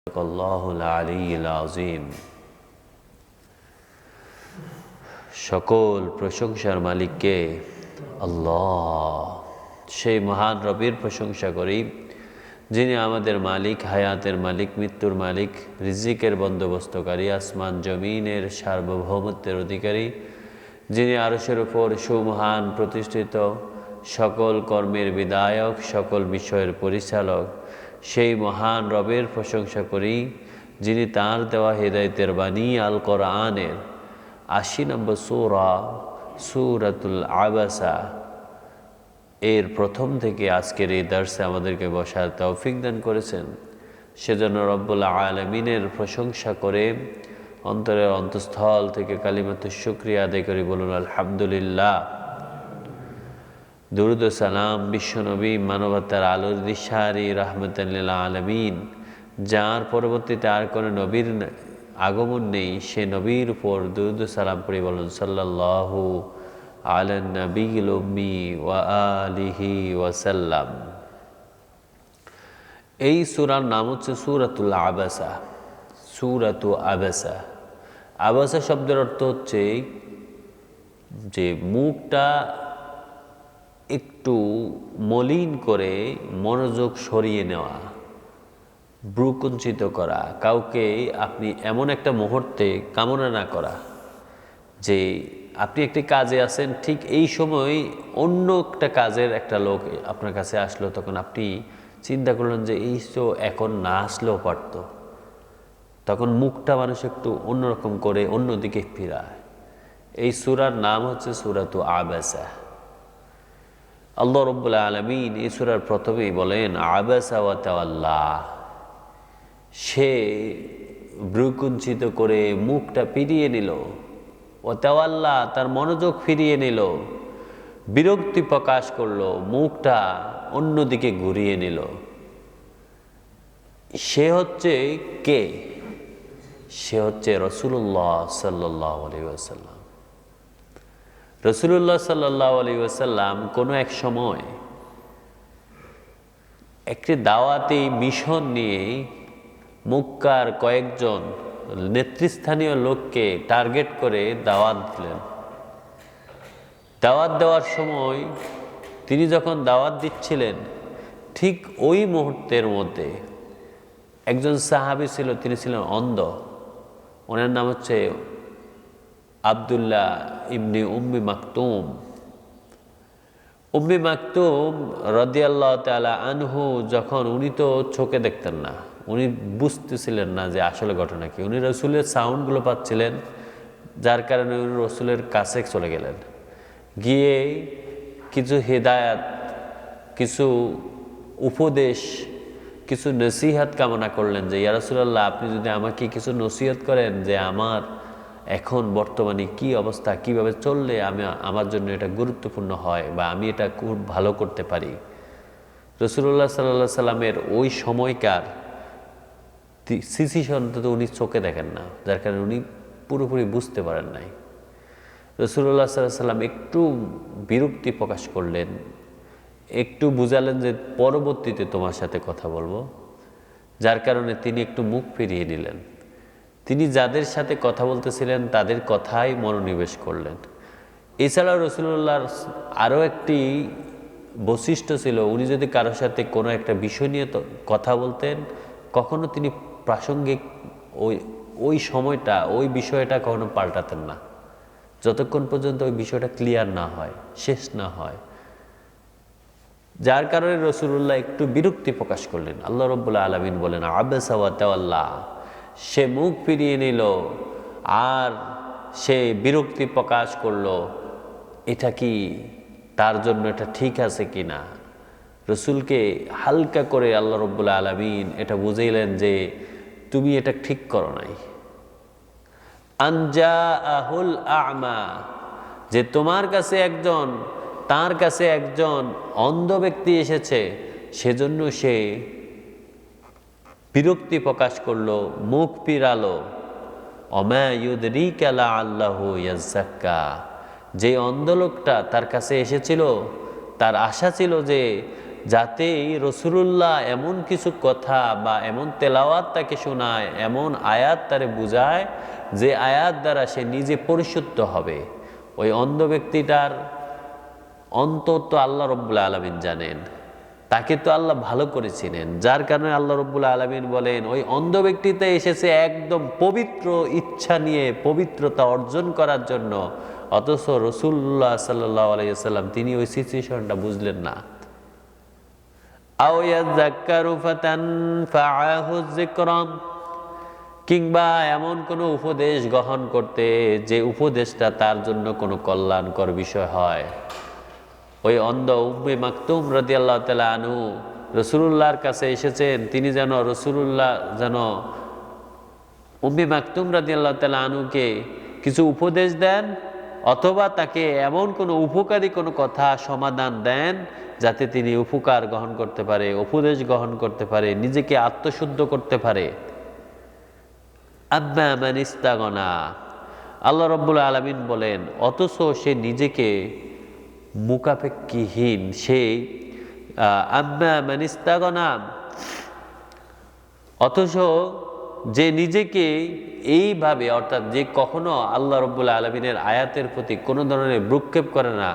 আল্লাহুল আলিয়্যিল আযীম। সকল প্রশংসার মালিককে আল্লাহ, সেই মহান রবের প্রশংসা করি যিনি আমাদের মালিক, হায়াতের মালিক, মৃত্যুর মালিক, রিজিকের বন্দোবস্তকারী, আসমান জমিনের সার্বভৌমত্বের অধিকারী, যিনি আরশের উপর সুমহান প্রতিষ্ঠিত, সকল কর্মের বিধায়ক, সকল বিষয়ের পরিচালক। সেই মহান রবের প্রশংসা করি যিনি তাঁর দেওয়া হেদায়েতের বাণী আল কোরআনের ৮০ নম্বর সূরা সূরাতুল আবাসা এর প্রথম থেকে আজকের এই দর্শে আমাদেরকে বসার তৌফিক দান করেছেন। সেজন্য রব্বুল আলামিনের প্রশংসা করে অন্তরের অন্তঃস্থল থেকে কালিমাতুশ শুকরিয়া আদায় করি, বলুন আলহামদুলিল্লাহ। দুরূদ ও সালাম বিশ্বনবী, মানবতার আলোর দিশারি, রাহমাতাল লিল আলামিন, যার পরবর্তীতে আর কোনো নবীর আগমন নেই, সে নবীর উপর দুরূদ ও সালাম পড়ি, বলুন সাল্লাল্লাহু আলা নবিয়্যিল উম্মি ওয়া আলিহি ওয়া সাল্লাম। এই সূরার নাম হচ্ছে সূরাতুল আবাসা। সূরাতু আবাসা। আবাসা শব্দের অর্থ হচ্ছে যে মুখটা একটু মলিন করে মনোযোগ সরিয়ে নেওয়া, ভ্রুকুঞ্চিত করা, কাউকে আপনি এমন একটা মুহূর্তে কামনা না করা যে আপনি একটি কাজে আছেন, ঠিক এই সময় অন্য একটা কাজের একটা লোক আপনার কাছে আসলো, তখন আপনি চিন্তা করলেন যে এই তো এখন না আসলেও পারত, তখন মুখটা মানুষ একটু অন্যরকম করে অন্যদিকে ফিরায়। এই সূরার নাম হচ্ছে সূরাতু আবাসা। আল্লাহ রাব্বুল আলামিন এই সূরার প্রথমেই বলেন আবাসা ওয়া তাওয়াল্লা। সে ভ্রুকুঞ্চিত করে মুখটা ফিরিয়ে নিল, ও তাওয়াল্লা, তার মনোযোগ ফিরিয়ে নিল, বিরক্তি প্রকাশ করলো, মুখটা অন্যদিকে ঘুরিয়ে নিল। সে হচ্ছে কে? সে হচ্ছে রাসূলুল্লাহ সাল্লাল্লাহু আলাইহি ওয়াসাল্লাম। রাসূলুল্লাহ সাল্লাল্লাহু আলাইহি ওয়াসাল্লাম কোনো এক সময় একটি দাওয়াতি মিশন নিয়ে মক্কার কয়েকজন নেতৃস্থানীয় লোককে টার্গেট করে দাওয়াত দিলেন। দাওয়াত দেওয়ার সময় তিনি যখন দাওয়াত দিচ্ছিলেন, ঠিক ওই মুহূর্তের মধ্যে একজন সাহাবী ছিল, তিনি ছিলেন অন্ধ। ওনার নাম হচ্ছে আব্দুল্লাহ ইবনে উম্মি মাকতুম। উম্মি মাকতুম রাদিয়াল্লাহু তাআলা আনহু, যখন উনি তো চোখে দেখতেন না, উনি বুঝতেছিলেন না যে আসলে ঘটনা কি। উনি রাসূলের সাউন্ডগুলো পাচ্ছিলেন, যার কারণে উনি রাসূলের কাছে চলে গেলেন, গিয়ে কিছু হেদায়াত, কিছু উপদেশ, কিছু নসিহত কামনা করলেন যে ইয়া রাসূলুল্লাহ, আপনি যদি আমাকে কিছু নসিহত করেন যে আমার এখন বর্তমানে কি অবস্থা, কিভাবে চললে আমার জন্য এটা গুরুত্বপূর্ণ হয় বা আমি এটা খুব ভালো করতে পারি। রাসূলুল্লাহ সাল্লাল্লাহু আলাইহি সাল্লামের ওই সময়কার সিচুয়েশন তো উনি চোখে দেখেন না, যার কারণে উনি পুরোপুরি বুঝতে পারেন নাই। রাসূলুল্লাহ সাল্লাল্লাহু আলাইহি সাল্লাম একটু বিরক্তি প্রকাশ করলেন, একটু বুঝালেন যে পরবর্তীতে তোমার সাথে কথা বলবো, যার কারণে তিনি একটু মুখ ফিরিয়ে নিলেন। তিনি যাদের সাথে কথা বলতেছিলেন তাদের কথাই মনোনিবেশ করলেন। এছাড়াও রাসূলুল্লাহর আরও একটি বৈশিষ্ট্য ছিল, উনি যদি কারোর সাথে কোনো একটা বিষয় নিয়ে কথা বলতেন, কখনো তিনি প্রাসঙ্গিক ওই সময়টা, ওই বিষয়টা কখনো পাল্টাতেন না, যতক্ষণ পর্যন্ত ওই বিষয়টা ক্লিয়ার না হয়, শেষ না হয়। যার কারণে রাসূলুল্লাহ একটু বিরক্তি প্রকাশ করলেন। আল্লাহ রাব্বুল আলামিন বলেন আবাসা ওয়া তাওয়াল্লা। সে মুখ ফিরিয়ে নিল আর সে বিরক্তি প্রকাশ করলো। এটা কি তার জন্য এটা ঠিক আছে কি না? রসুলকে হালকা করে আল্লাহ রাব্বুল আলামিন এটা বুঝাইলেন যে তুমি এটা ঠিক করো নাই। আনজাআহুল আ'মা, যে তোমার কাছে তার কাছে একজন অন্ধ ব্যক্তি এসেছে, সেজন্য সে বিরক্তি প্রকাশ করলো, মুখ ফিরালো। ওমা ইউদরিকা লাআল্লাহু ইয়াযাক্কা, যে অন্ধ লোকটা তার কাছে এসেছিল, তার আশা ছিল যে যাতে রাসূলুল্লাহ এমন কিছু কথা বা এমন তেলাওয়াত তাকে শোনায়, এমন আয়াত তারে বুঝায় যে আয়াত দ্বারা সে নিজে পরিশুদ্ধ হবে। ওই অন্ধ ব্যক্তিটার অন্তর তো আল্লাহ রব্বুল আলামিন জানেন, তাকে তো আল্লাহ ভালো করে চিনেন, যার কারণে আল্লাহ রব্বুল আলামিন বলেন ওই অন্ধ ব্যক্তিতে এসেছে একদম পবিত্র ইচ্ছা নিয়ে পবিত্রতা অর্জন করার জন্য, অথচ রাসূলুল্লাহ সাল্লাল্লাহু আলাইহি ওয়াসাল্লাম তিনি ওই সিচুয়েশনটা বুঝলেন না। আও ইয়াযাক্কারু ফাতানফাআহু যিকরা, কিংবা এমন কোনো উপদেশ গ্রহণ করতে যে উপদেশটা তার জন্য কোনো কল্যাণকর বিষয় হয়। ওই অন্ধ উম্মে মাকতুম রাদিয়াল্লাহু তাআলা আনহু রাসূলুল্লাহর কাছে এসেছেন, তিনি যেন রাসূলুল্লাহ যেন উম্মে মাকতুম রাদিয়াল্লাহু তাআলা আনহুকে কিছু উপদেশ দেন, অথবা তাকে এমন কোনো উপকারী কোনো কথা সমাধান দেন যাতে তিনি উপকার গ্রহণ করতে পারে, উপদেশ গ্রহণ করতে পারে, নিজেকে আত্মশুদ্ধ করতে পারে। আম্মা মান ইস্তাগনা, আল্লাহ রাব্বুল আলামিন বলেন অথচ সে নিজেকে মুখাপেক্ষীহীন, সে আম্মা মান ইস্তাগনা, অথচ যে নিজেকে এইভাবে অর্থাৎ যে কখনো আল্লাহ রাব্বুল আলামিনের আয়াতের প্রতি কোনো ধরনের ভ্রুক্ষেপ করে না,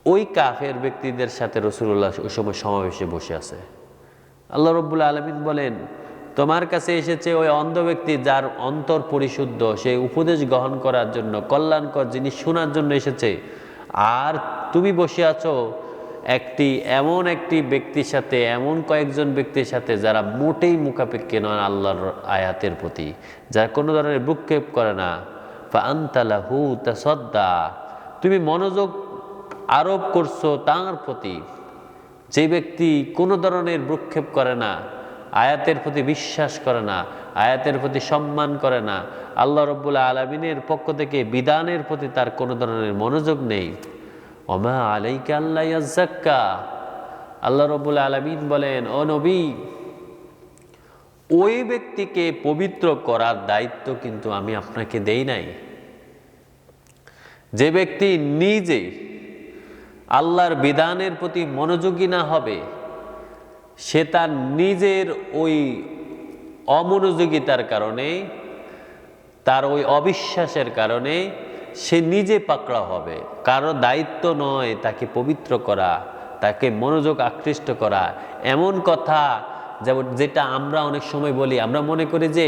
ওই কাফের ব্যক্তিদের সাথে রাসূলুল্লাহ ওই সময় সমাবেশে বসে আছে। আল্লাহ রাব্বুল আলামিন বলেন তোমার কাছে এসেছে ওই অন্ধ ব্যক্তি যার অন্তর পরিশুদ্ধ, সে উপদেশ গ্রহণ করার জন্য, কল্যাণকর জিনিস শোনার জন্য এসেছে, আর তুমি বসে আছো এমন একটি ব্যক্তির সাথে, এমন কয়েকজন ব্যক্তির সাথে যারা মোটেই মুখাপেক্ষী নয় আল্লাহর আয়াতের প্রতি, যারা কোনো ধরনের ভ্রুক্ষেপ করে না। ফাআনতা লাহু তাসাদ্দা, তুমি মনোযোগ আরোপ করছো তার প্রতি, যে ব্যক্তি কোনো ধরনের ভ্রুক্ষেপ করে না, আয়াতের প্রতি বিশ্বাস করে না, আয়াতের প্রতি সম্মান করে না, আল্লাহ রাব্বুল আলামিনের পক্ষ থেকে বিধানের প্রতি তার কোনো ধরনের মনোযোগ নেই। ওমা আলাইকা আল্লা ইয়াযাক্কা, আল্লাহ রাব্বুল আলামিন বলেন ও নবী, ওই ব্যক্তিকে পবিত্র করার দায়িত্ব কিন্তু আমি আপনাকে দেই নাই। যে ব্যক্তি নিজে আল্লাহর বিধানের প্রতি মনোযোগী না হবে, সে তার নিজের ওই অমনোযোগিতার কারণে, তার ওই অবিশ্বাসের কারণে সে নিজে পাকড়া হবে। কারো দায়িত্ব নয় তাকে পবিত্র করা, তাকে মনোযোগ আকৃষ্ট করা। এমন কথা যেটা আমরা অনেক সময় বলি, আমরা মনে করি যে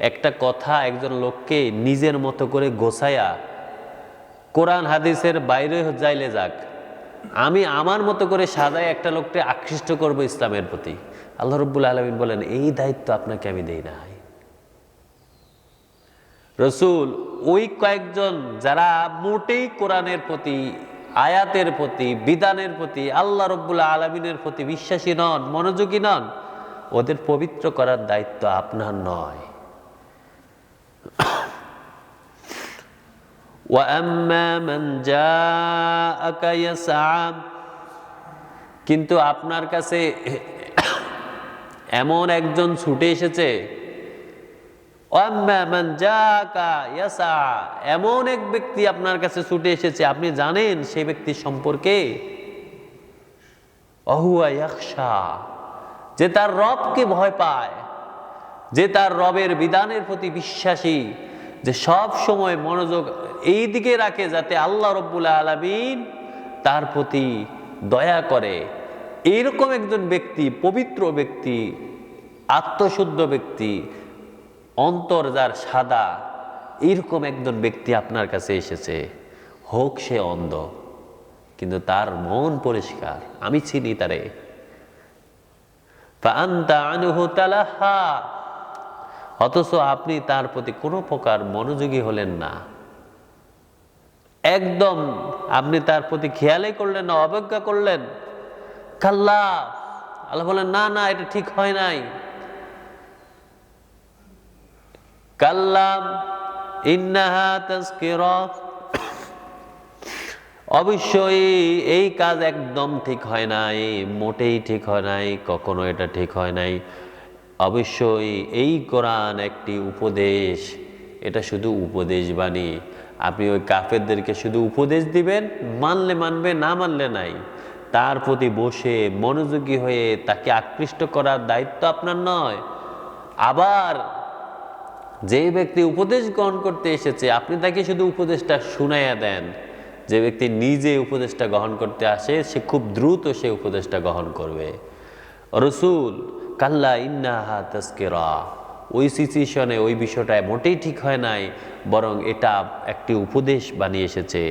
একটা কথা একজন লোককে নিজের মতো করে গোছায়া কোরআন হাদিসের বাইরে যাইলে যাক, আমি আমার মতো করে সাজায় একটা লোককে আকৃষ্ট করব ইসলামের প্রতি। আল্লাহ রাব্বুল আলামিন বলেন এই দায়িত্ব আপনাকে আমি দেই নাই। রাসূল ওই কয়েকজন যারা মোটেই কোরআনের প্রতি, আয়াতের প্রতি, বিধানের প্রতি, আল্লাহ রাব্বুল আলামিনের প্রতি বিশ্বাসী নন, মনোযোগী নন, ওদের পবিত্র করার দায়িত্ব আপনার নয়। ওয়াম্মা মান জাআকা ইয়াসআ, কিন্তু আপনার কাছে এমন একজন ছুটে এসেছে, ওয়াম্মা মান জাআকা ইয়াসআ, এমন এক ব্যক্তি আপনার কাছে ছুটে এসেছে, আপনি জানেন সেই ব্যক্তি সম্পর্কে, ওয়াহুয়া ইয়াখশা, যে তার রবকে ভয় পায়, যে তার রবের বিধানের প্রতি বিশ্বাসী, যে সব সময় মনোযোগ এই দিকে রাখে যাতে আল্লাহ রাব্বুল আলামিন তার প্রতি দয়া করে। এইরকম একজন ব্যক্তি, পবিত্র ব্যক্তি, আত্মশুদ্ধ ব্যক্তি, অন্তর যার সাদা, এইরকম একজন ব্যক্তি আপনার কাছে এসেছে, হোক সে অন্ধ কিন্তু তার মন পরিষ্কার, আমি চিনি তারে। ফাআনতা আনহু তালাহা, অথচ আপনি তার প্রতি কোনো প্রকার মনোযোগী হলেন না, একদম আপনি তার প্রতি খেয়ালই করলেন না, অবজ্ঞা করলেন। কাল্লা, আল্লাহ বলেন না না, এটা ঠিক হয় নাই। কাল্লাম ইন্নাহা তাযকিরা, অবশ্যই এই কাজ একদম ঠিক হয় নাই, মোটেই ঠিক হয় নাই, কখনো এটা ঠিক হয় নাই। অবশ্যই এই কোরআন একটি উপদেশ, এটা শুধু উপদেশ বাণী। আপনি ওই কাফেরদেরকে শুধু উপদেশ দিবেন, মানলে মানবে, না মানলে নাই। তার প্রতি বসে মনোযোগী হয়ে তাকে আকৃষ্ট করার দায়িত্ব আপনার নয়। আবার যে ব্যক্তি উপদেশ গ্রহণ করতে এসেছে আপনি তাকে শুধু উপদেশটা শুনাইয়া দেন। যে ব্যক্তি নিজে উপদেশটা গ্রহণ করতে আসে সে খুব দ্রুত সে উপদেশটা গ্রহণ করবে। রসুল কাল্লা ইন্নাহা তাজকিরা, ওই সিচুয়েশনে ওই বিষয়টা মোটেই ঠিক হয় নাই, বরং এটা একটি উপদেশ বানিয়ে এসেছে,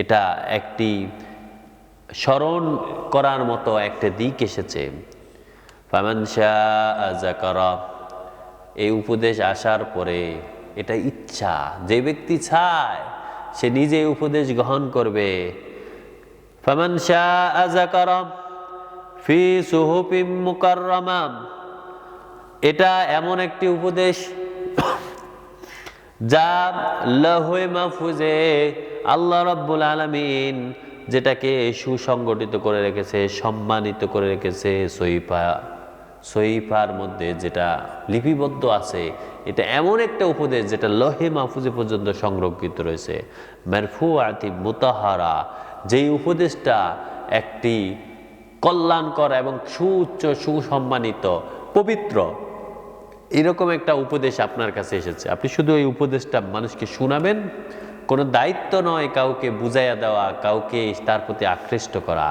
এটা একটি স্মরণ করার মতো একটা দিক এসেছে। ফামান শাআ যাকারা, এই উপদেশ আসার পরে এটা ইচ্ছা, যে ব্যক্তি চায় সে নিজে উপদেশ গ্রহণ করবে। ফামান শাআ যাকারা ফি সুহুফিম মুকাররামা, এটা এমন একটি উপদেশ যা লাউহে মাহফুজে আল্লাহ রাব্বুল আলামিন যেটাকে সুসংগঠিত করে রেখেছে, সম্মানিত করে রেখেছে, সহিফার মধ্যে যেটা লিপিবদ্ধ আছে। এটা এমন একটা উপদেশ যেটা লৌহে মাহফুজে পর্যন্ত সংরক্ষিত রয়েছে। মারফুআতি মুতাহারা, যেই উপদেশটা একটি কল্যাণকর এবং সুউচ্চ সুসম্মানিত পবিত্র, এরকম একটা উপদেশ আপনার কাছে এসেছে। আপনি শুধু এই উপদেশটা মানুষকে শোনাবেন, কোনো দায়িত্ব নয় কাউকে বুঝাইয়া দেওয়া, কাউকে তার প্রতি আকৃষ্ট করা।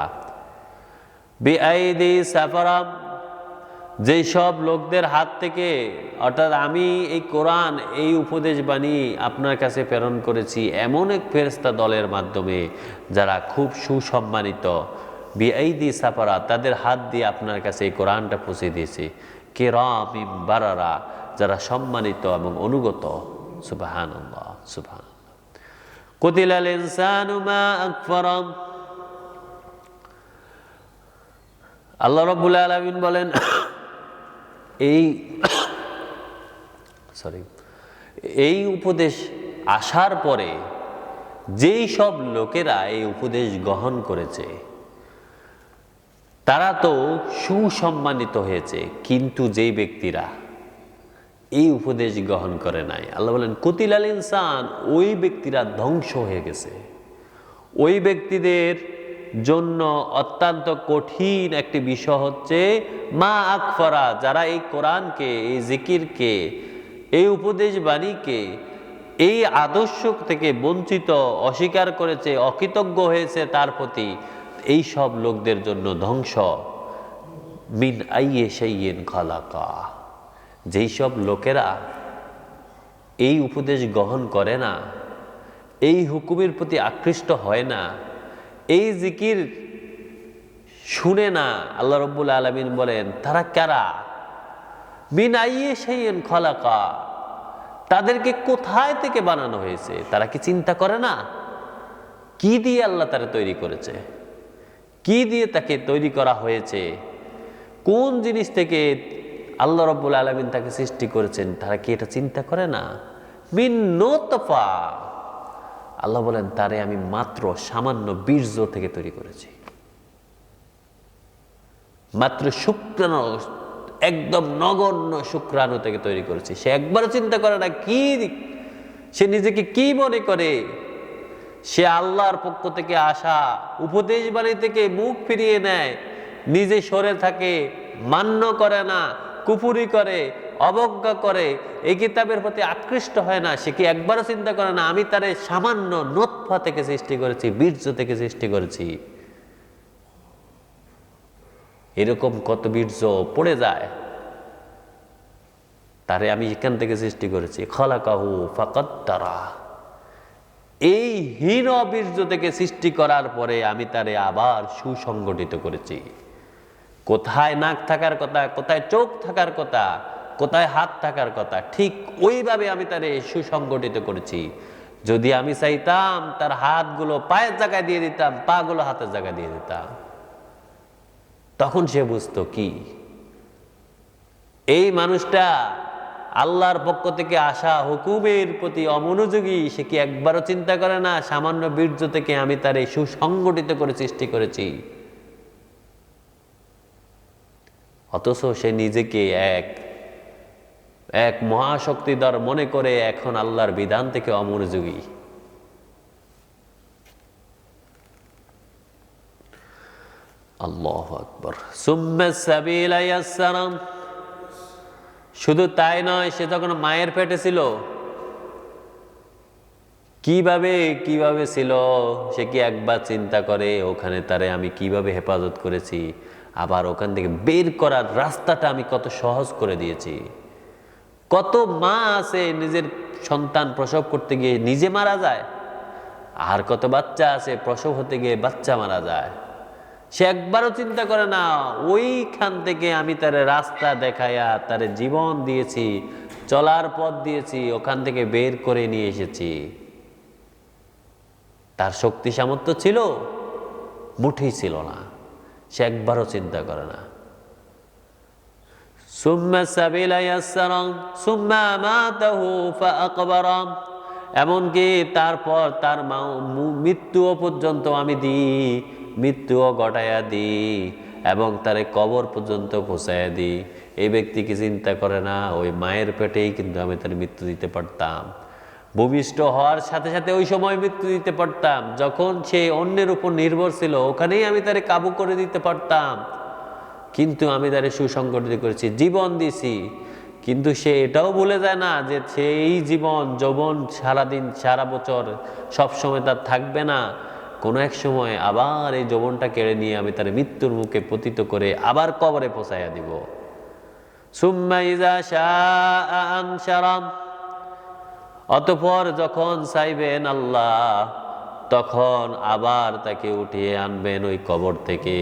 বিআইদি সাফারা, যেই সব লোকদের হাত থেকে, অর্থাৎ আমি এই কোরআন এই উপদেশ বাণী আপনার কাছে প্রেরণ করেছি এমন এক ফেরেশতা দলের মাধ্যমে যারা খুব সুসম্মানিত। বিআইদি সাফারা, তাদের হাত দিয়ে আপনার কাছে এই কোরআনটা পৌঁছে দিয়েছে। কিরামিম বারারা, যারা সম্মানিত এবং অনুগত। সুবহানাল্লাহ, সুবহানাল্লাহ। কুতিলাল ইনসানু মা আকফারা, আল্লাহ রাব্বুল আলামিন বলেন এই উপদেশ আসার পরে যেই সব লোকেরা এই উপদেশ গ্রহণ করেছে তারা তো সুসম্মানিত হয়েছে, কিন্তু যেই ব্যক্তিরা এই উপদেশ গ্রহণ করে নাই, আল্লাহ বলেন কুতিলাল ইনসান, ওই ব্যক্তিরা ধ্বংস হয়ে গেছে। ওই ব্যক্তিদের জন্য অত্যন্ত কঠিন একটি বিষয় হচ্ছে মা আকফারা, যারা এই কোরআনকে, এই জিকিরকে, এই উপদেশ বাণীকে, এই আদর্শ থেকে বঞ্চিত, অস্বীকার করেছে, অকৃতজ্ঞ হয়েছে তার প্রতি, এই সব লোকদের জন্য ধ্বংস। মিন আইয়ে শাইইন খালাকা, যেই সব লোকেরা এই উপদেশ গ্রহণ করে না, এই হুকুমের প্রতি আকৃষ্ট হয় না, এই জিকির শুনে না, আল্লাহ রাব্বুল আলামিন বলেন তারা কারা? মিন আইয়ে শাইইন খালাকা, তাদেরকে কোথায় থেকে বানানো হয়েছে তারা কি চিন্তা করে না? কি দিয়ে আল্লাহ তারা তৈরি করেছে, কি দিয়ে তাকে তৈরি করা হয়েছে, কোন জিনিস থেকে আল্লাহ রাব্বুল আলামিন তাকে সৃষ্টি করেছেন, তারা কি এটা চিন্তা করে না? মিন নুতফা, আল্লাহ বলেন তারে আমি মাত্র সামান্য বীর্য থেকে তৈরি করেছি, মাত্র শুক্রাণু, একদম নগণ্য শুক্রাণু থেকে তৈরি করেছি। সে একবারও চিন্তা করে না কি, সে নিজেকে কি মনে করে, সে আল্লাহর পক্ষ থেকে আসা উপদেশ বাণী থেকে মুখ ফিরিয়ে নেয়, নিজে সরে থাকে, মান্য করে না, কুফরি করে, অবজ্ঞা করে, এই কিতাবের প্রতি আকৃষ্ট হয় না। সে কি একবারও চিন্তা করে না আমি তারে সামান্য নুতফা থেকে সৃষ্টি করেছি, বীর্য থেকে সৃষ্টি করেছি। এরকম কত বীর্য পড়ে যায়, তারে আমি এখান থেকে সৃষ্টি করেছি। খালাকাহু ফাকাদ্দারা, এই হীন বীর্য থেকে সৃষ্টি করার পরে আমি তারে আবার সুসংগঠিত করেছি। কোথায় নাক থাকার কথা, কোথায় চোখ থাকার কথা, কোথায় হাত থাকার কথা, ঠিক ওইভাবে আমি তারে সুসংগঠিত করেছি। যদি আমি চাইতাম তার হাতগুলো পায়ের জায়গায় দিয়ে দিতাম, পা গুলো হাতের জায়গায় দিয়ে দিতাম, তখন সে বুঝতো কি এই মানুষটা আল্লাহর পক্ষ থেকে আসা হুকুমের প্রতি অমনোযোগী। সে কি একবারও চিন্তা করে না সামান্য বীর্য থেকে আমি তারে সুসংগঠিত করে সৃষ্টি করেছি? অথচ সে নিজেকে এক মহাশক্তিধর মনে করে এখন আল্লাহর বিধান থেকে অমনোযোগী। আল্লাহু আকবার। সুম্মা সাবিলা ইয়াসসারা, শুধু তাই নয়, সে যখন মায়ের পেটে ছিল কিভাবে কিভাবে ছিল সে কি একবার চিন্তা করে ওখানে তারে আমি কিভাবে হেফাজত করেছি, আবার ওখান থেকে বের করার রাস্তাটা আমি কত সহজ করে দিয়েছি। কত মা আছে নিজের সন্তান প্রসব করতে গিয়ে নিজে মারা যায়, আর কত বাচ্চা আছে প্রসব হতে গিয়ে বাচ্চা মারা যায়। সে একবারও চিন্তা করে না ওইখান থেকে আমি তারে রাস্তা দেখাইয়া তারে জীবন দিয়েছি, চলার পথ দিয়েছি, ওখান থেকে বের করে নিয়ে এসেছি। তার শক্তি সামর্থ্য ছিল? মুঠেই ছিল না। সে একবারও চিন্তা করে না। সুম্মা সাবিলা ইয়াসসারা সুম্মা আমাতাহু ফাআকবারা, এমনকি তারপর তার মৃত্যুও পর্যন্ত আমি দিই, মৃত্যুও ঘটাইয়া দিই এবং তারে কবর পর্যন্ত পৌঁছাইয়া দিই। এই ব্যক্তি কি চিন্তা করে না ওই মায়ের পেটেই কিন্তু আমি তার মৃত্যু দিতে পারতাম, ভূমিষ্ঠ হওয়ার সাথে সাথে ওই সময় মৃত্যু দিতে পারতাম, যখন সে অন্যের উপর নির্ভর ছিল ওখানেই আমি তারে কাবু করে দিতে পারতাম, কিন্তু আমি তারে সুসংগঠিত করেছি, জীবন দিছি। কিন্তু সে এটাও ভুলে যায় না যে সেই জীবন যৌবন সারাদিন সারা বছর সবসময় তার থাকবে না, কোনো এক সময় আবার এই যৌবনটা কেড়ে নিয়ে আমি তার মৃত্যুর মুখে পতিত করে আবার কবরে পৌঁছাইয়া দিব। সুম্মা ইযা শাআ আনশারা, অতঃপর যখন চাইবেন আল্লাহ তখন আবার তাকে উঠিয়ে আনবেন ওই কবর থেকে।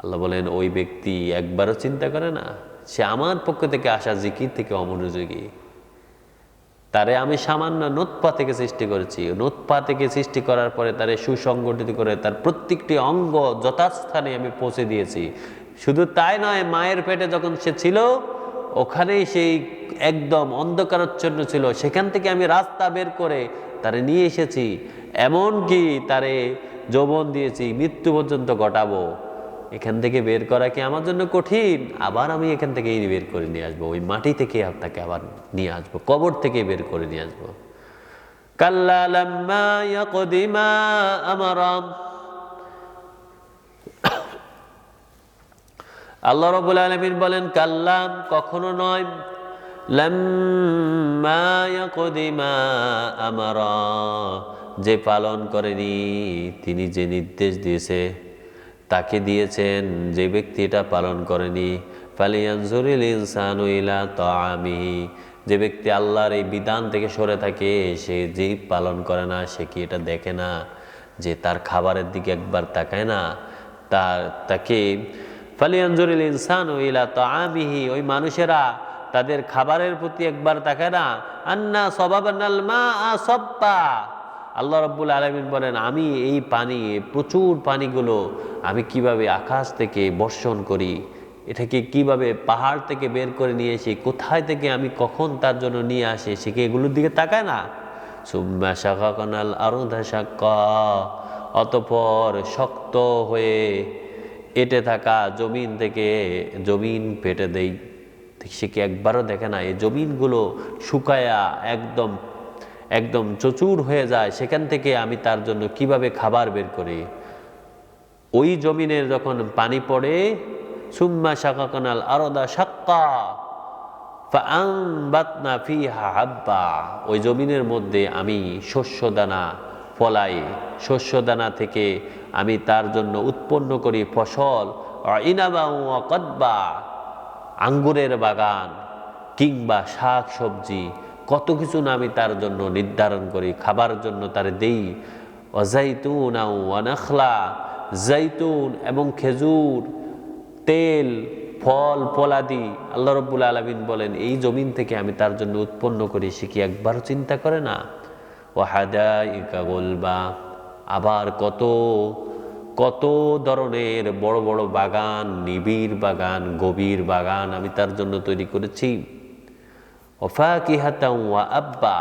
আল্লাহ বলেন ওই ব্যক্তি একবারও চিন্তা করে না সে আমার পক্ষ থেকে আসা জিকির থেকে অমনোযোগী। তারে আমি সামান্য নুতফা থেকে সৃষ্টি করেছি, নুতফা থেকে সৃষ্টি করার পরে তারে সুসংগঠিত করে তার প্রত্যেকটি অঙ্গ যথাস্থানে আমি পৌঁছে দিয়েছি। শুধু তাই নয়, মায়ের পেটে যখন সে ছিল ওখানেই সেই একদম অন্ধকারাচ্ছন্ন ছিল, সেখান থেকে আমি রাস্তা বের করে তারে নিয়ে এসেছি, এমনকি তারে যৌবন দিয়েছি, মৃত্যু পর্যন্ত ঘটাবো। এখান থেকে বের করা কি আমার জন্য কঠিন? আবার আমি এখান থেকে বের করে নিয়ে আসবো, ওই মাটি থেকে তাকে আবার নিয়ে আসবো, কবর থেকে বের করে নিয়ে আসবো। কাল্লা লাম্মা ইয়াকদি মা আমারা, আল্লাহ রাব্বুল আলামিন বলেন কাল্লা, কখনো নয়, লাম্মা ইয়াকদি মা আমারা, যে পালন করেনি, তিনি যে নির্দেশ দিয়েছে তাকে দিয়েছেন, যে ব্যক্তি এটা পালন করেনি। ফালিয়ানজুরিল ইনসানু ইলা তাআমিহি, যে ব্যক্তি আল্লাহর এই বিধান থেকে সরে থাকে, সে যেই পালন করে না, সে কি এটা দেখে না যে তার খাবারের দিকে একবার তাকায় না? তাকে ফালিয়ানজুরিল ইনসানু ইলা তাআমিহি, ওই মানুষেরা তাদের খাবারের প্রতি একবার তাকায় না। আন্না সাবাবনাল মাআ সাব্বা, আল্লাহ রাব্বুল আলামিন বলেন আমি এই পানি, প্রচুর পানিগুলো আমি কিভাবে আকাশ থেকে বর্ষণ করি, এটাকে কিভাবে পাহাড় থেকে বের করে নিয়ে এসে কোথায় থেকে আমি কখন তার জন্য নিয়ে আসি, সে কি এগুলোর দিকে তাকায় না? সুম্মা শাকাকনাল আরদা শাক্কা, অতঃপর শক্ত হয়ে এঁটে থাকা জমিন থেকে জমিন পেটে দেই, সে কি একবারও দেখে না এই জমিনগুলো শুকায়া একদম একদম চচুর হয়ে যায়, সেখান থেকে আমি তার জন্য কিভাবে খাবার বের করি। ওই জমিনের যখন পানি পড়ে, সুম্মা শাকাকনাল আরদা শাক্কা ফাআনবাতনা ফিহা হাব্বা, ওই জমিনের মধ্যে আমি শস্য দানা ফলাই, শস্য দানা থেকে আমি তার জন্য উৎপন্ন করি ফসল, ইনাবা ওয়া কদবা, আঙ্গুরের বাগান কিংবা শাক সবজি, কত কিছু না আমি তার জন্য নির্ধারণ করি, খাবার জন্য তার দেই। ওয়াজাইতুন ওয়া নাখলা, জাইতুন এবং খেজুর, তেল, ফল ফলাদি আল্লাহ রাব্বুল আলামিন বলেন এই জমিন থেকে আমি তার জন্য উৎপন্ন করি, সে কি একবারও চিন্তা করে না? ওয়া হাদাইকা গুলবা, আবার কত কত ধরনের বড় বড় বাগান, নিবিড় বাগান, গভীর বাগান আমি তার জন্য তৈরি করেছি। ওয়াফাকিহাতাও ওয়া আব্বা,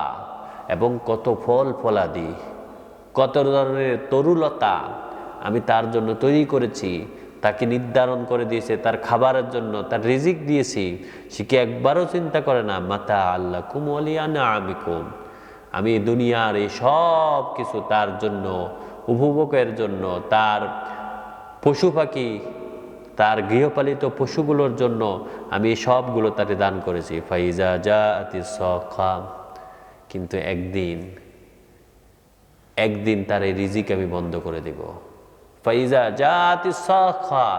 এবং কত ফল ফলাদি, কত ধরনের তরুলতা আমি তার জন্য তৈরি করেছি, তাকে নির্ধারণ করে দিয়েছে তার খাবারের জন্য, তার রিজিক দিয়েছি, সে কি একবারও চিন্তা করে না? মাতা আল্লাকুম ওয়া লিআনআমিকুম, আমি দুনিয়ার এই সব কিছু তার জন্য উপভোগের জন্য, তার পশু পাখি, তার গৃহপালিত পশুগুলোর জন্য আমি সবগুলো তাকে দান করেছি। ফাইজা জাআতিস সাখা, কিন্তু একদিন তার এই রিজিক আমি বন্ধ করে দেব। ফাইজা জাআতিস সাখা,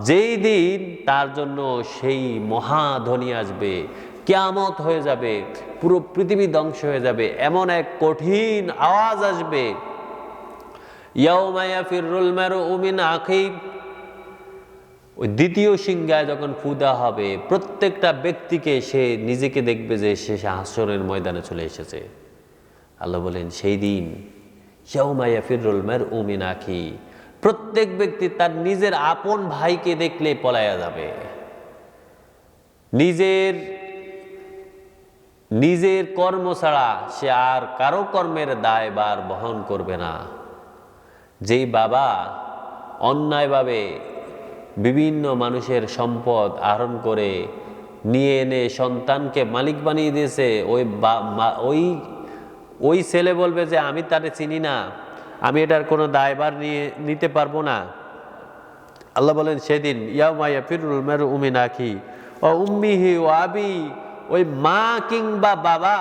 যেই দিন তার জন্য সেই মহাধনী আসবে, কিয়ামত হয়ে যাবে, পুরো পৃথিবী ধ্বংস হয়ে যাবে, এমন এক কঠিন আওয়াজ আসবে। ইয়াউমা ইয়াফিরুল মারউ মিন আখিহি, ওই দ্বিতীয় সিংহায় যখন ফুদা হবে, প্রত্যেকটা ব্যক্তিকে সে নিজেকে দেখবে যে সে হাসরের ময়দানে চলে এসেছে। আল্লাহ বলেন সেই দিন ইয়াউমা ইয়াফিরুল মারউ মিন আখিহি, প্রত্যেক ব্যক্তি তার নিজের আপন ভাইকে দেখলে পলায়া যাবে। নিজের কর্ম ছাড়া সে আর কারো কর্মের দায়ভার বহন করবে না। যেই বাবা অন্যায়ভাবে বিভিন্ন মানুষের সম্পদ আহরণ করে নিয়ে এনে সন্তানকে মালিক বানিয়ে দিয়েছে, ওই ছেলে বলবে যে আমি তারে চিনি না, আমি এটার কোনো দায়ভার নিতে পারবো না। আল্লাহ বলেন সেদিন ইয়াউমা ইয়াফিরুল মারউ মিন আখিহি ওয়া উম্মিহি ওয়া আবি, ওই মা কিংবা বাবা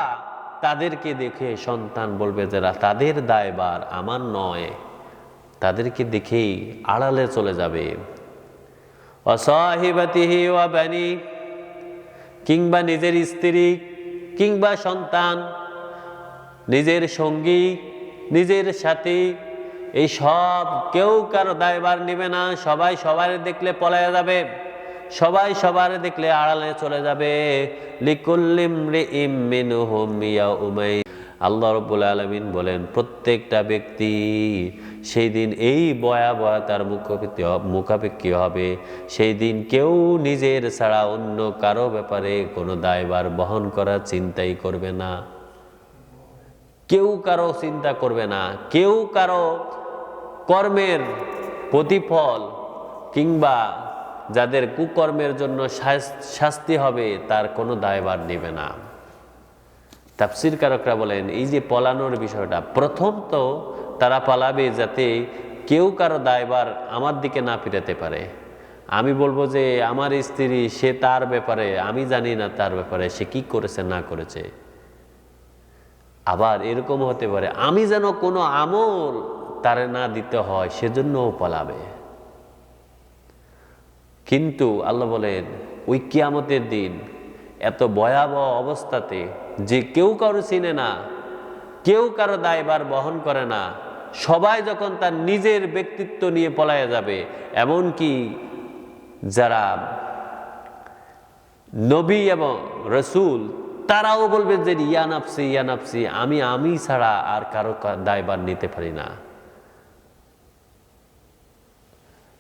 তাদেরকে দেখে সন্তান বলবে যে তাদের দায়ভার আমার নয়, তাদেরকে দেখেই আড়ালে চলে যাবে। ওয়া সাহিবাতিহি ওয়া বানি, কিংবা নিজের স্ত্রী কিংবা সন্তান, নিজের সঙ্গী, নিজের সাথী, এই সব কেউ কারো দায়ভার নেবে না। সবাই সবার দেখলে পলায়া যাবে, সবাই সবার দেখলে আড়ালে চলে যাবে। লিকুল্লি ইমরিইম মিনহুম ইয়াউমাইন, আল্লাহ রাব্বুল আলামিন বলেন প্রত্যেকটা ব্যক্তি সেই দিন এই ভয়াবহতার মুখাপেক্ষী হবে। সেই দিন কেউ নিজের ছাড়া অন্য কারো ব্যাপারে কোনো দায়ভার বহন করার চিন্তাই করবে না। কেউ কারো চিন্তা করবে না, কেউ কারো কর্মের প্রতিফল কিংবা যাদের কুকর্মের জন্য শাস্তি হবে তার কোনো দায়ভার নেবে না। তাফসীর কারকরা বলেন এই যে পলানোর বিষয়টা, প্রথম তো তারা পালাবে যাতে কেউ কারো দায়ভার আমার দিকে না ফিরাতে পারে। আমি বলবো যে আমার স্ত্রী, সে তার ব্যাপারে, আমি জানি না তার ব্যাপারে সে কি করেছে না করেছে। আবার এরকম হতে পারে আমি যেন কোনো আমল তারে না দিতে হয় সেজন্যও পালাবে। কিন্তু আল্লাহ বলেন ওই কিয়ামতের দিন এত ভয়াবহ অবস্থাতে যে কেউ কারো চিনে না, কেউ কারো দায়ভার বহন করে না, সবাই যখন তার নিজের ব্যক্তিত্ব নিয়ে পলায়া যাবে, এমনকি যারা নবী এবং রসুল তারাও বলবে যে ইয়া নাফসি ইয়া নাফসি, আমি ছাড়া আর কারো দায়ভার নিতে পারি না।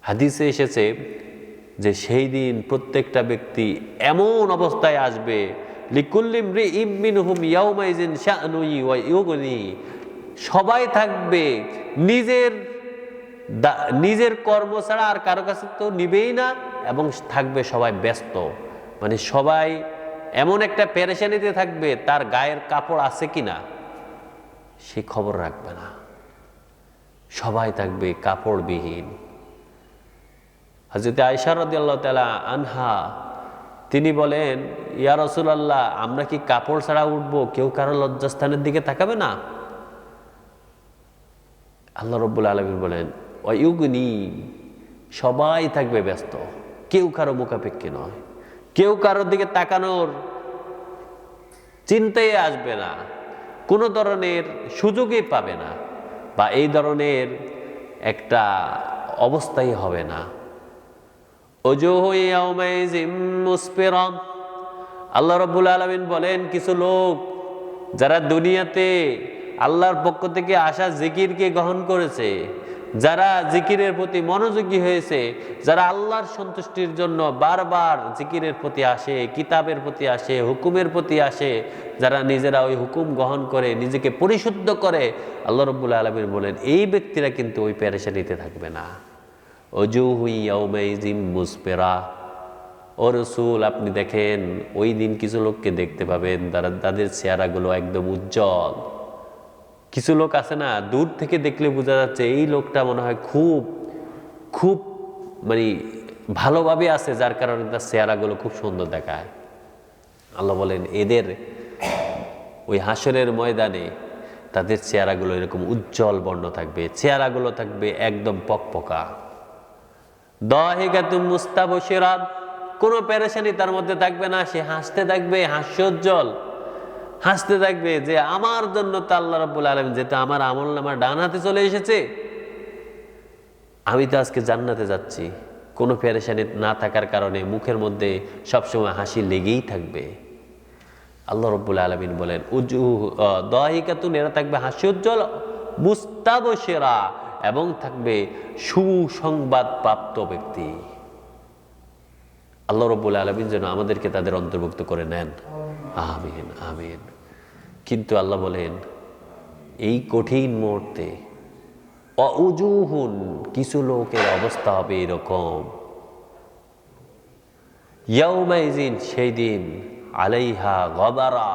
হাদিসে এসেছে যে সেই দিন প্রত্যেকটা ব্যক্তি এমন অবস্থায় আসবে, লিকুল্লি ইমরিইম মিনহুম ইয়াউমাইযিন শা'নু ইউগনি, সবাই থাকবে নিজের কর্ম ছাড়া আর কারো কাছে তো নিবেই না, এবং থাকবে সবাই ব্যস্ত। মানে সবাই এমন একটা পেরেশানিতে থাকবে, তার গায়ের কাপড় আছে কিনা সে খবর রাখবে না, সবাই থাকবে কাপড়বিহীন। হযরত আয়েশা রাদিয়াল্লাহু তাআলা আনহা তিনি বলেন, ইয়া রাসূলুল্লাহ, আমরা কি কাপড় ছাড়া উঠবো? কেউ কারো লজ্জাস্থানের দিকে তাকাবে না? আল্লাহ রাব্বুল আলামিন বলেন ওয়ায়ুগনি, সবাই থাকবে ব্যস্ত, কেউ কারো মুখাপেক্ষী নয়, কেউ কারোর দিকে তাকানোর চিন্তাই আসবে না, কোনো ধরনের সুযোগই পাবে না, বা এই ধরনের একটা অবস্থাই হবে না। ওজুহু ইয়াউমাইযিন মুসফিরা, আল্লাহ রাব্বুল আলামিন বলেন কিছু লোক যারা দুনিয়াতে আল্লাহর পক্ষ থেকে আসা জিকিরকে গ্রহণ করেছে, যারা জিকিরের প্রতি মনোযোগী হয়েছে, যারা আল্লাহর সন্তুষ্টির জন্য বারবার জিকিরের প্রতি আসে, কিতাবের প্রতি আসে, হুকুমের প্রতি আসে, যারা নিজেরা ওই হুকুম গ্রহণ করে নিজেকে পরিশুদ্ধ করে, আল্লাহ রাব্বুল আলামিন বলেন এই ব্যক্তিরা কিন্তু ওই পেরেশানিতে থাকবে না। ওজুহু ইয়াউমাইযিন মুসফিরা, ও রাসূল আপনি দেখেন ওই দিন কিছু লোককে দেখতে পাবেন তাদের চেহারাগুলো একদম উজ্জ্বল, কিছু লোক আছে না, দূর থেকে দেখলে বোঝা যাচ্ছে এই লোকটা মনে হয় খুব খুব মানে ভালোভাবে আছে, যার কারণে তার চেহারাগুলো খুব সুন্দর দেখায়। আল্লাহ বলেন এদের ওই হাসরের ময়দানে তাদের চেহারাগুলো এরকম উজ্জ্বল বর্ণ থাকবে, চেহারাগুলো থাকবে একদম পকপকা। দাহিকাতুম মুস্তাবশিরাত, কোনো পেরেশানি তার মধ্যে থাকবে না, সে হাসতে থাকবে, হাস্যোজ্জ্বল হাসতে থাকবে যে আমার জন্য তো আল্লাহ রাব্বুল আলামিন, যেটা আমার আমলনামার ডান হাতে চলে এসেছে, আমি তো আজকে জান্নাতে যাচ্ছি। কোনো পেরেশানি না থাকার কারণে মুখের মধ্যে সবসময় হাসি লেগেই থাকবে। আল্লাহ রাব্বুল আলামিন বলেন দাহিকাতুন, এরা থাকবে হাস্যোজ্জ্বল, মুস্তাবশিরা, এবং থাকবে সুসংবাদ প্রাপ্ত ব্যক্তি। আল্লাহ রাব্বুল আলামিন যেন আমাদেরকে তাদের অন্তর্ভুক্ত করে নেন, আমিন আমিন। কিন্তু আল্লাহ বলেন এই কঠিন মুহূর্তে অউজুহুন, কিছু লোকের অবস্থা হবে এরকম, ইয়াউমাইজিন, সেই দিন, আলাইহা গবারা,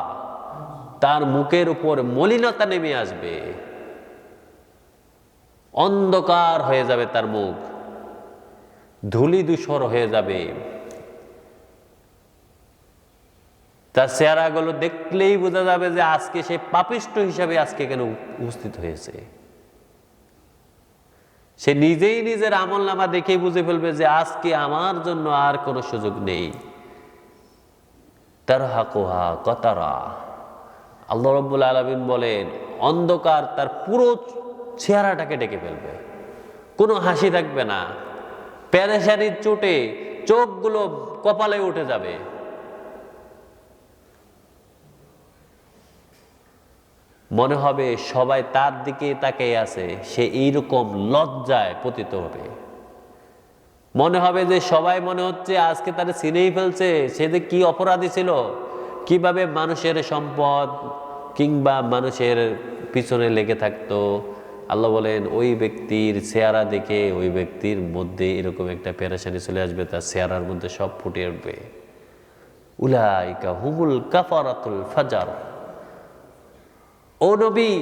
তার মুখের উপর মলিনতা নেমে আসবে, অন্ধকার হয়ে যাবে তার মুখ, ধূলি ধূসর হয়ে যাবে। তার চেহারাগুলো দেখলেই বোঝা যাবে যে আজকে সে পাপিষ্ঠ হিসাবে আজকে কেন উপস্থিত হয়েছে। সে নিজেই নিজের আমলনামা দেখেই বুঝে ফেলবে যে আজকে আমার জন্য আর কোনো সুযোগ নেই। তারহাকুহা কতারা, আল্লাহ রাব্বুল আলামিন বলেন অন্ধকার তার পুরো চেহারাটাকে ঢেকে ফেলবে, কোনো হাসি থাকবে না, পেরেশানির চোটে চোখগুলো কপালে উঠে যাবে। মনে হবে সবাই তার দিকে তাকিয়ে আছে, সে এইরকম লজ্জায় পতিত হবে। মনে হবে যে সবাই মনে হচ্ছে আজকে তারা চিনেই ফেলছে, সে যে কি অপরাধী ছিল, কিভাবে মানুষের সম্পদ কিংবা মানুষের পিছনে লেগে থাকতো। আল্লাহ বলেন ওই ব্যক্তির চেহারা দেখে ওই ব্যক্তির মধ্যে এরকম একটা পেরেশানি চলে আসবে, তার চেহারার মধ্যে সব ফুটে উঠবে। উলাইকা হুমুল কাফারাতুল ফাজার, ও নবী,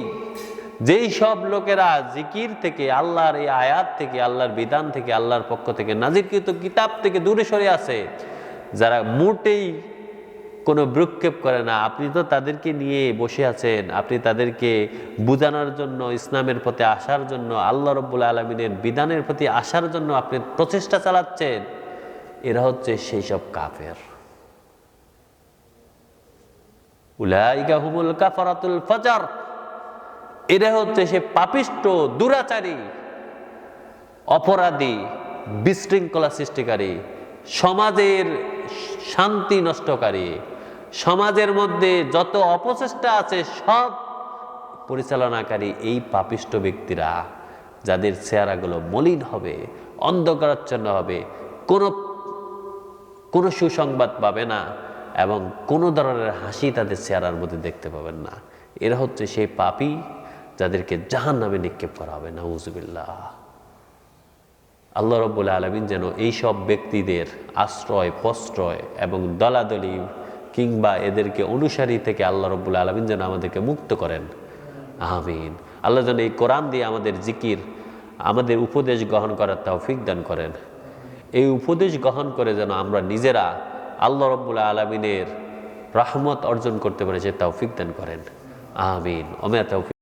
যেই সব লোকেরা জিকির থেকে, আল্লাহর এই আয়াত থেকে, আল্লাহর বিধান থেকে, আল্লাহর পক্ষ থেকে নাজিরকৃত কিতাব থেকে দূরে সরে আছে, যারা মোটেই কোনো ভ্রুক্ষেপ করে না, আপনি তো তাদেরকে নিয়ে বসে আছেন, আপনি তাদেরকে বুঝানোর জন্য, ইসলামের প্রতি আসার জন্য, আল্লাহ রাব্বুল আলামিনের বিধানের প্রতি আসার জন্য আপনি প্রচেষ্টা চালাচ্ছেন, এরা হচ্ছে সেই সব কাফের। উলাইকা হুমুল কাফারাতুল ফাজার, এরা হচ্ছে সে পাপিষ্ঠ, দুরাচারী, অপরাধী, বিশৃঙ্খলা সৃষ্টিকারী, সমাজের শান্তি নষ্টকারী, সমাজের মধ্যে যত অপচেষ্টা আছে সব পরিচালনাকারী এই পাপিষ্ঠ ব্যক্তিরা, যাদের চেহারাগুলো মলিন হবে, অন্ধকারাচ্ছন্ন হবে, কোনো সুসংবাদ পাবে না এবং কোনো ধরনের হাসি তাদের চেহারার মধ্যে দেখতে পাবেন না। এরা হচ্ছে সেই পাপী যাদেরকে জাহান্নামে নিক্ষেপ করা হবে, নাউযুবিল্লাহ। আল্লাহ রাব্বুল আলামিন যেন এই সব ব্যক্তিদের আশ্রয়, প্রশ্রয় এবং দলাদলি কিংবা এদেরকে অনুসারী থেকে আল্লাহ রাব্বুল আলামিন যেন আমাদেরকে মুক্ত করেন, আমিন। আল্লাহ যেন এই কোরআন দিয়ে আমাদের জিকির, আমাদের উপদেশ গ্রহণ করার তৌফিক দান করেন। এই উপদেশ গ্রহণ করে যেন আমরা নিজেরা আল্লাহ রাব্বুল আলামিনের রহমত অর্জন করতে পারি, সে তৌফিক দান করেন, আমিন। ওমা তৌফিক।